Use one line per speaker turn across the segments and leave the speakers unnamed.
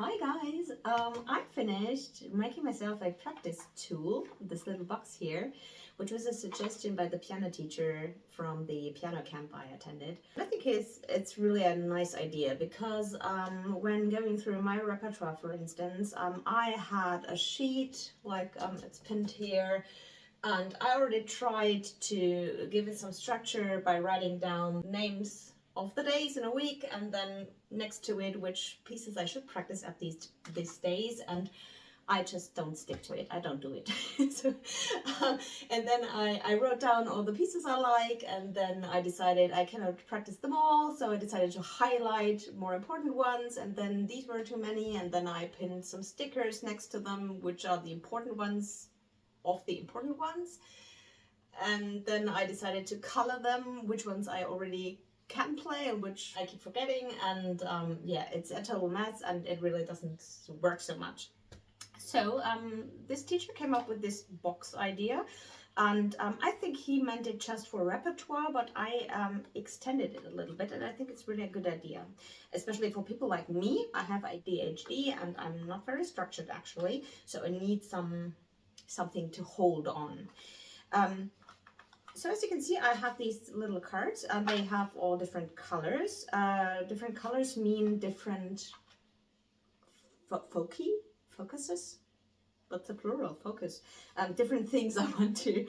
Hi guys, I finished making myself a practice tool, this little box here, which was a suggestion by the piano teacher from the piano camp I attended. I think it's really a nice idea because when going through my repertoire, for instance, I had a sheet like it's pinned here, and I already tried to give it some structure by writing down names of the days in a week, and then next to it which pieces I should practice at these days, and I just don't stick to it. I don't do it. So, and then I wrote down all the pieces I like, and then I decided I cannot practice them all, so I decided to highlight more important ones, and then these were too many, and then I pinned some stickers next to them which are the important ones of the important ones, and then I decided to color them, which ones I already can play and which I keep forgetting, and yeah, it's a total mess and it really doesn't work so much. So this teacher came up with this box idea, and I think he meant it just for repertoire, but I extended it a little bit, and I think it's really a good idea, especially for people like me. I have ADHD and I'm not very structured actually, so I need something to hold on. So as you can see, I have these little cards, and they have all different colors. Different colors mean different focuses. What's the plural? Focus. Different things I want to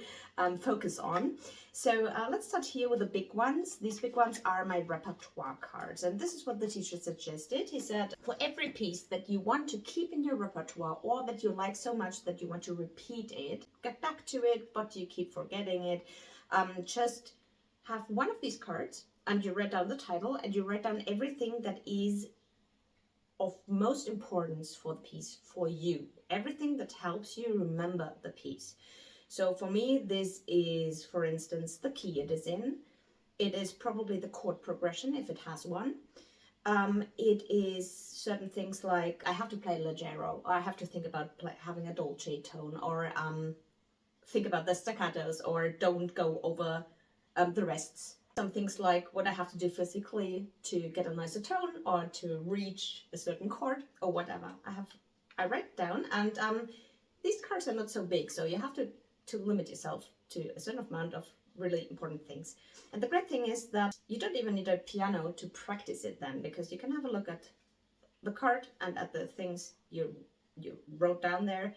focus on. So let's start here with the big ones. These big ones are my repertoire cards, and this is what the teacher suggested. He said, for every piece that you want to keep in your repertoire, or that you like so much that you want to repeat it, get back to it, but you keep forgetting it, just have one of these cards, and you write down the title, and you write down everything that is of most importance for the piece, for you, everything that helps you remember the piece. So for me, this is, for instance, the key it is in. It is probably the chord progression if it has one. It is certain things like I have to play leggero, or I have to think about having a dolce tone, or think about the staccatos, or don't go over the rests. Some things like what I have to do physically to get a nicer tone, or to reach a certain chord, or whatever. I write down, and these cards are not so big, so you have to limit yourself to a certain amount of really important things. And the great thing is that you don't even need a piano to practice it then, because you can have a look at the card and at the things you wrote down there,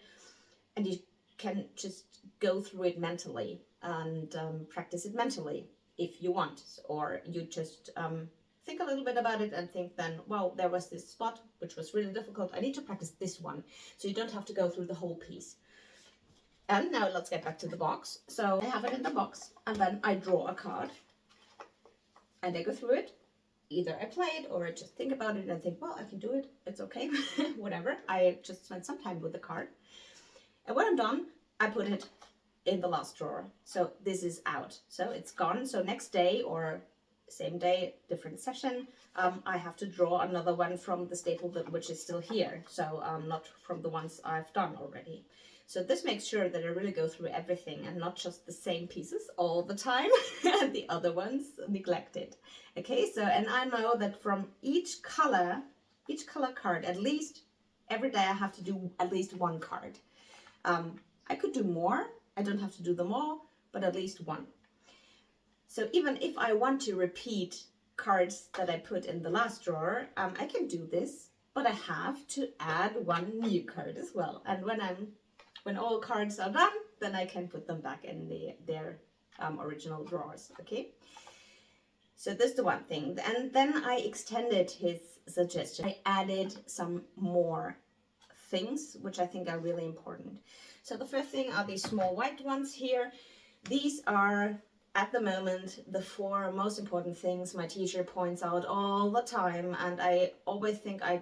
and you can just go through it mentally and practice it mentally if you want, or you just think a little bit about it and think then, well, there was this spot which was really difficult, I need to practice this one, so you don't have to go through the whole piece. And now let's get back to the box. So I have it in the box, and then I draw a card and I go through it. Either I play it or I just think about it and think, well, I can do it, it's okay. Whatever, I just spent some time with the card, and when I'm done, I put it in the last drawer. So this is out, so it's gone. So next day or same day, different session, I have to draw another one from the staple which is still here, so not from the ones I've done already. So this makes sure that I really go through everything and not just the same pieces all the time and the other ones neglected. Okay, so, and I know that from each color card, at least every day I have to do at least one card. I could do more, I don't have to do them all, but at least one. So even if I want to repeat cards that I put in the last drawer, I can do this, but I have to add one new card as well. And when all cards are done, then I can put them back in their original drawers, okay? So that's the one thing. And then I extended his suggestion. I added some more things which I think are really important. So the first thing are these small white ones here. These are at the moment the 4 most important things my teacher points out all the time, and I always think I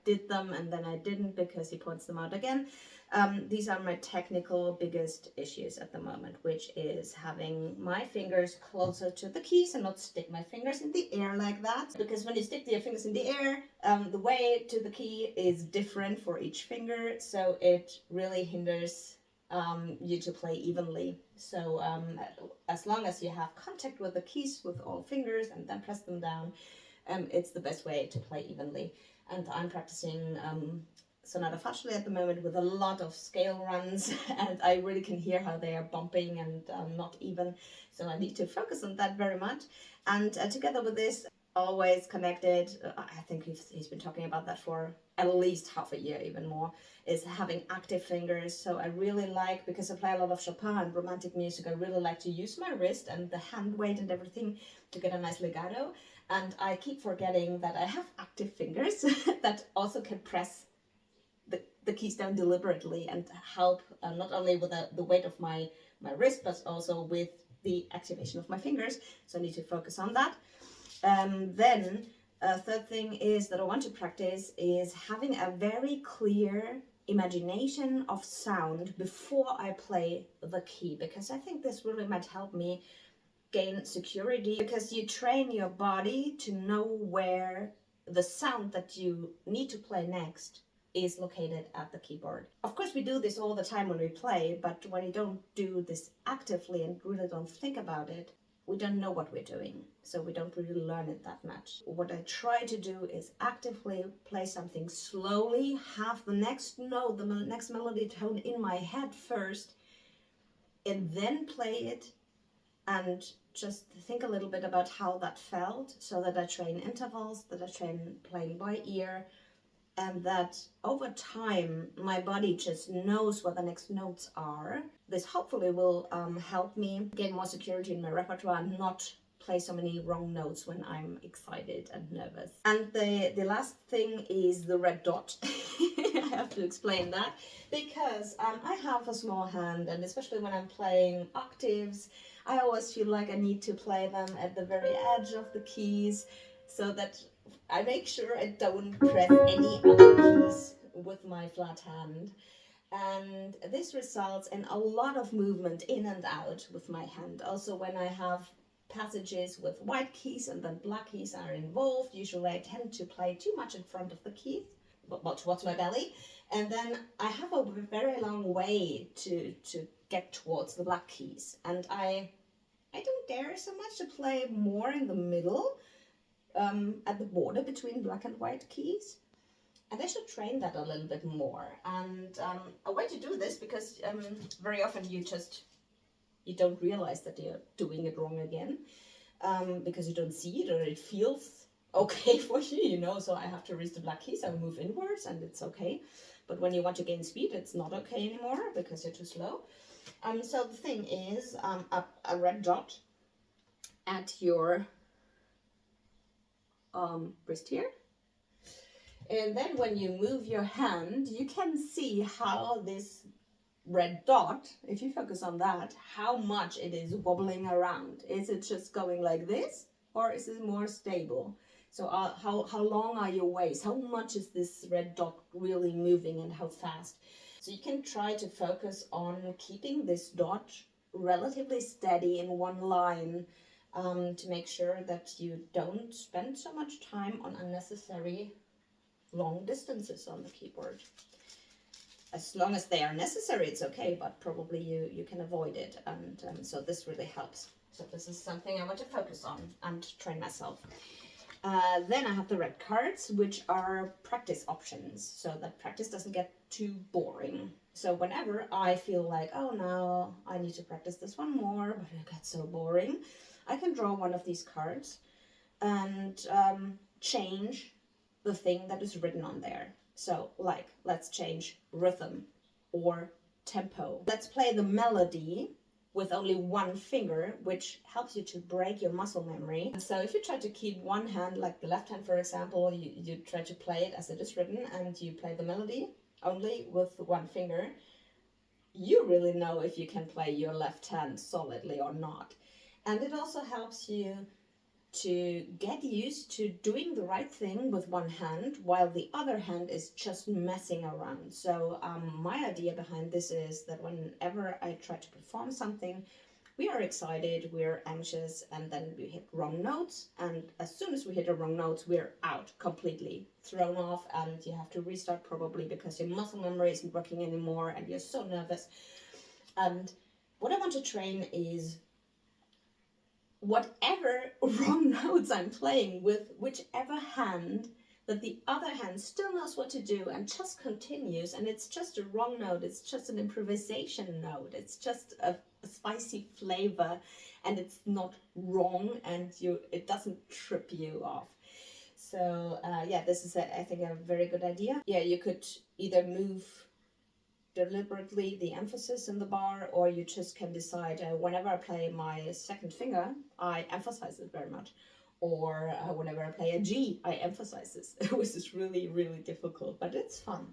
did them and then I didn't, because he points them out again. These are my technical biggest issues at the moment, which is having my fingers closer to the keys and not stick my fingers in the air like that. Because when you stick your fingers in the air, the way to the key is different for each finger, so it really hinders you to play evenly. So as long as you have contact with the keys with all fingers and then press them down, it's the best way to play evenly. and I'm practicing sonata facile at the moment with a lot of scale runs, and I really can hear how they are bumping and not even, so I need to focus on that very much. And together with this, always connected, I think he's been talking about that for at least half a year, even more, is having active fingers. So I really like, because I play a lot of Chopin and romantic music, I really like to use my wrist and the hand weight and everything to get a nice legato. And I keep forgetting that I have active fingers that also can press the keys down deliberately and help not only with the weight of my wrist, but also with the activation of my fingers. So I need to focus on that. Then a third thing is that I want to practice is having a very clear imagination of sound before I play the key, because I think this really might help me gain security, because you train your body to know where the sound that you need to play next is located at the keyboard. Of course, we do this all the time when we play, but when you don't do this actively and really don't think about it, we don't know what we're doing, so we don't really learn it that much. What I try to do is actively play something slowly, have the next note, the next melody tone in my head first, and then play it, and just think a little bit about how that felt, so that I train intervals, that I train playing by ear, and that over time my body just knows what the next notes are. This hopefully will help me gain more security in my repertoire and not play so many wrong notes when I'm excited and nervous. And the last thing is the red dot. I have to explain that because I have a small hand, and especially when I'm playing octaves, I always feel like I need to play them at the very edge of the keys, so that I make sure I don't press any other keys with my flat hand. And this results in a lot of movement in and out with my hand. Also, when I have passages with white keys and then black keys are involved, usually I tend to play too much in front of the keys, but towards my belly. And then I have a very long way to get towards the black keys. And I don't dare so much to play more in the middle, at the border between black and white keys. And I should train that a little bit more. And a way to do this, because very often you don't realize that you're doing it wrong again, because you don't see it or it feels okay for you, so I have to raise the black keys, I will move inwards and it's okay. But when you want to gain speed, it's not okay anymore because you're too slow. So the thing is, a red dot at your wrist here. And then when you move your hand, you can see how this red dot, if you focus on that, how much it is wobbling around. Is it just going like this, or is it more stable? So how long are your waves? How much is this red dot really moving, and how fast? So you can try to focus on keeping this dot relatively steady in one line, to make sure that you don't spend so much time on unnecessary long distances on the keyboard. As long as they are necessary, it's okay, but probably you can avoid it, and so this really helps. So this is something I want to focus on and train myself. Then I have the red cards, which are practice options, so that practice doesn't get too boring. So whenever I feel like, oh, now I need to practice this one more, but it got so boring, I can draw one of these cards and change the thing that is written on there. So like, let's change rhythm or tempo. Let's play the melody with only one finger, which helps you to break your muscle memory. So if you try to keep one hand, like the left hand, for example, you try to play it as it is written, and you play the melody only with one finger, you really know if you can play your left hand solidly or not. And it also helps you to get used to doing the right thing with one hand while the other hand is just messing around. So my idea behind this is that whenever I try to perform something, we are excited, we're anxious, and then we hit wrong notes, and as soon as we hit the wrong notes, we're out, completely thrown off, and you have to restart probably because your muscle memory isn't working anymore and you're so nervous. And what I want to train is whatever wrong notes I'm playing with whichever hand that the other hand still knows what to do and just continues, and it's just a wrong note, it's just an improvisation note, it's just a spicy flavor, and it's not wrong, and it doesn't trip you off. So yeah, this is I think a very good idea. Yeah, you could either move deliberately the emphasis in the bar, or you just can decide whenever I play my second finger, I emphasize it very much, or whenever I play a G, I emphasize this, which is really, really difficult, but it's fun.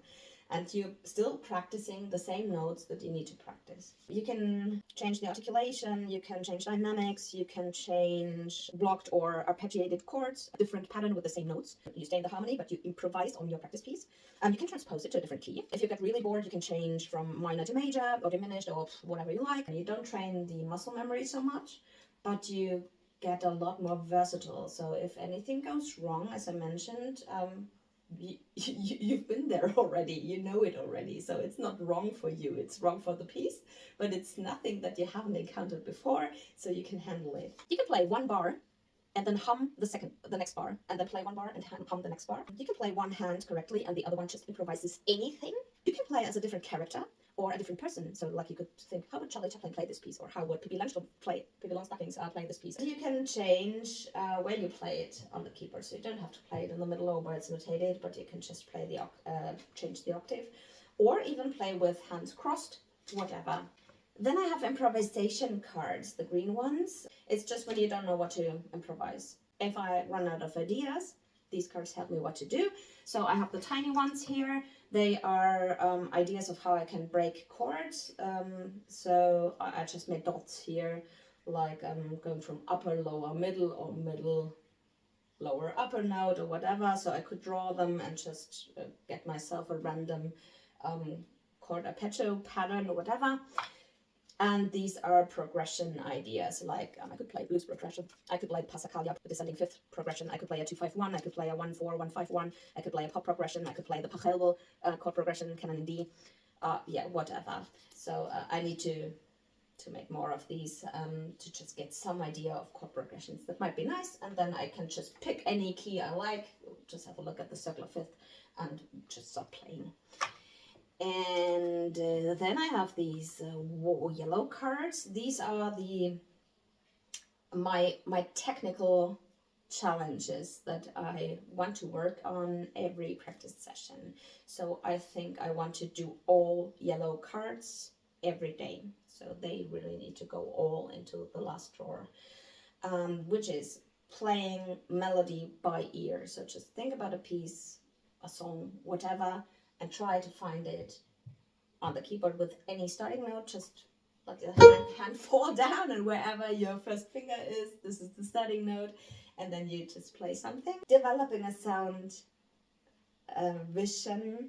And you're still practicing the same notes that you need to practice. You can change the articulation, you can change dynamics, you can change blocked or arpeggiated chords, a different pattern with the same notes. You stay in the harmony, but you improvise on your practice piece. You can transpose it to a different key. If you get really bored, you can change from minor to major or diminished or whatever you like. And you don't train the muscle memory so much, but you get a lot more versatile. So if anything goes wrong, as I mentioned, you've been there already, you know it already, so it's not wrong for you, it's wrong for the piece, but it's nothing that you haven't encountered before, so you can handle it. You can play one bar and then hum the next bar, and then play one bar and hum the next bar. You can play one hand correctly and the other one just improvises anything. You can play as a different character or a different person. So like you could think, how would Charlie Chaplin play this piece? Or how would Pippi Langstrumpf play this piece? You can change where you play it on the keyboard. So you don't have to play it in the middle or where it's notated, but you can just play change the octave, or even play with hands crossed, whatever. Then I have improvisation cards, the green ones. It's just when you don't know what to improvise. If I run out of ideas, these cards help me what to do. So I have the tiny ones here. They are ideas of how I can break chords. So I just made dots here, like I'm going from upper, lower, middle, or middle, lower, upper note, or whatever. So I could draw them and just get myself a random chord arpeggio pattern or whatever. And these are progression ideas, like I could play blues progression, I could play Passacaglia, the descending fifth progression, I could play a 2-5-1, I could play a 1-4-1-5-1, I could play a pop progression, I could play the Pachelbel chord progression, canon in D, yeah, whatever. So I need to make more of these to just get some idea of chord progressions. That might be nice, and then I can just pick any key I like, just have a look at the circular fifth, and just start playing. And then I have these yellow cards. These are my technical challenges that I want to work on every practice session. So I think I want to do all yellow cards every day. So they really need to go all into the last drawer, which is playing melody by ear. So just think about a piece, a song, whatever, and try to find it on the keyboard with any starting note. Just let the hand fall down, and wherever your first finger is, this is the starting note, and then you just play something. Developing a sound vision,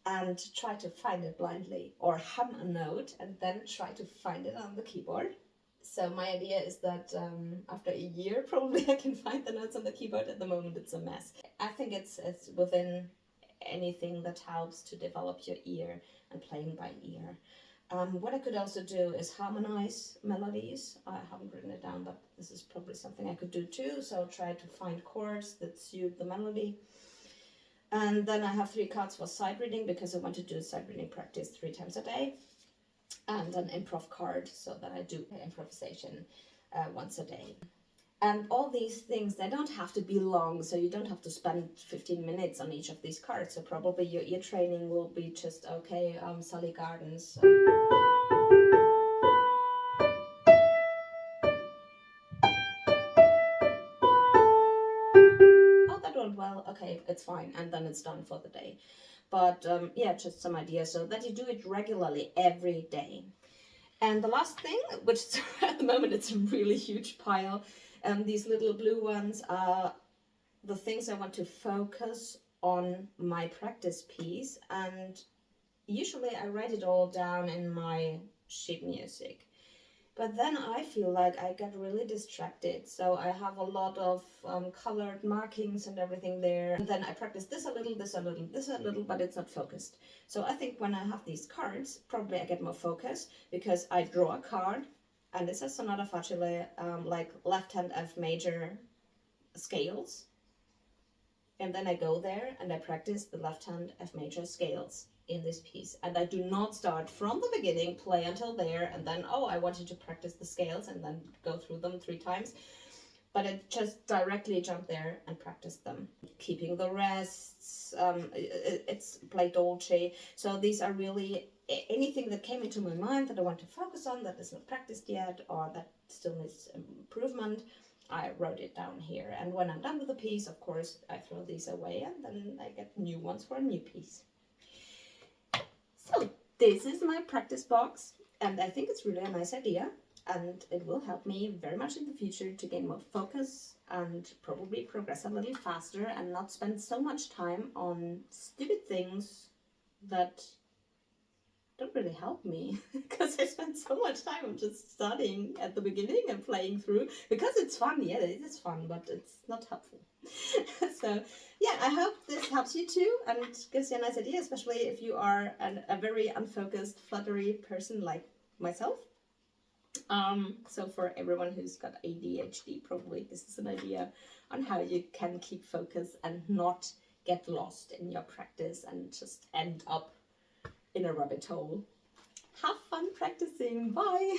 and try to find it blindly, or hum a note and then try to find it on the keyboard. So my idea is that after a year, probably I can find the notes on the keyboard. At the moment, it's a mess. I think it's within anything that helps to develop your ear and playing by ear. What I could also do is harmonize melodies. I haven't written it down, but this is probably something I could do too. So try to find chords that suit the melody. And then I have 3 cards for sight reading, because I want to do sight reading practice 3 times a day. And an improv card, so that I do improvisation once a day. And all these things, they don't have to be long, so you don't have to spend 15 minutes on each of these cards. So probably your ear training will be just, okay, Sally Gardens. Oh, that went well. Okay, it's fine. And then it's done for the day. But yeah, just some ideas, so that you do it regularly every day. And the last thing, which at the moment it's a really huge pile, these little blue ones are the things I want to focus on my practice piece, and usually I write it all down in my sheet music. But then I feel like I get really distracted, so I have a lot of colored markings and everything there. And then I practice this a little, this a little, this a little, but it's not focused. So I think when I have these cards, probably I get more focus, because I draw a card, and it says sonata facile, like left hand F major scales. And then I go there and I practice the left hand F major scales in this piece. And I do not start from the beginning, play until there, and then, oh, I wanted to practice the scales and then go through them 3 times. But I just directly jump there and practice them. Keeping the rests, it's play dolce. So these are really anything that came into my mind that I want to focus on that is not practiced yet or that still needs improvement. I wrote it down here, and when I'm done with the piece, of course, I throw these away and then I get new ones for a new piece. So this is my practice box, and I think it's really a nice idea, and it will help me very much in the future to gain more focus and probably progress a little faster and not spend so much time on stupid things that don't really help me, because I spend so much time just studying at the beginning and playing through because it's fun. Yeah, it is fun, but it's not helpful. So yeah, I hope this helps you too and gives you a nice idea, especially if you are a very unfocused, fluttery person like myself. So for everyone who's got ADHD, probably this is an idea on how you can keep focus and not get lost in your practice and just end up in a rabbit hole. Have fun practicing. Bye.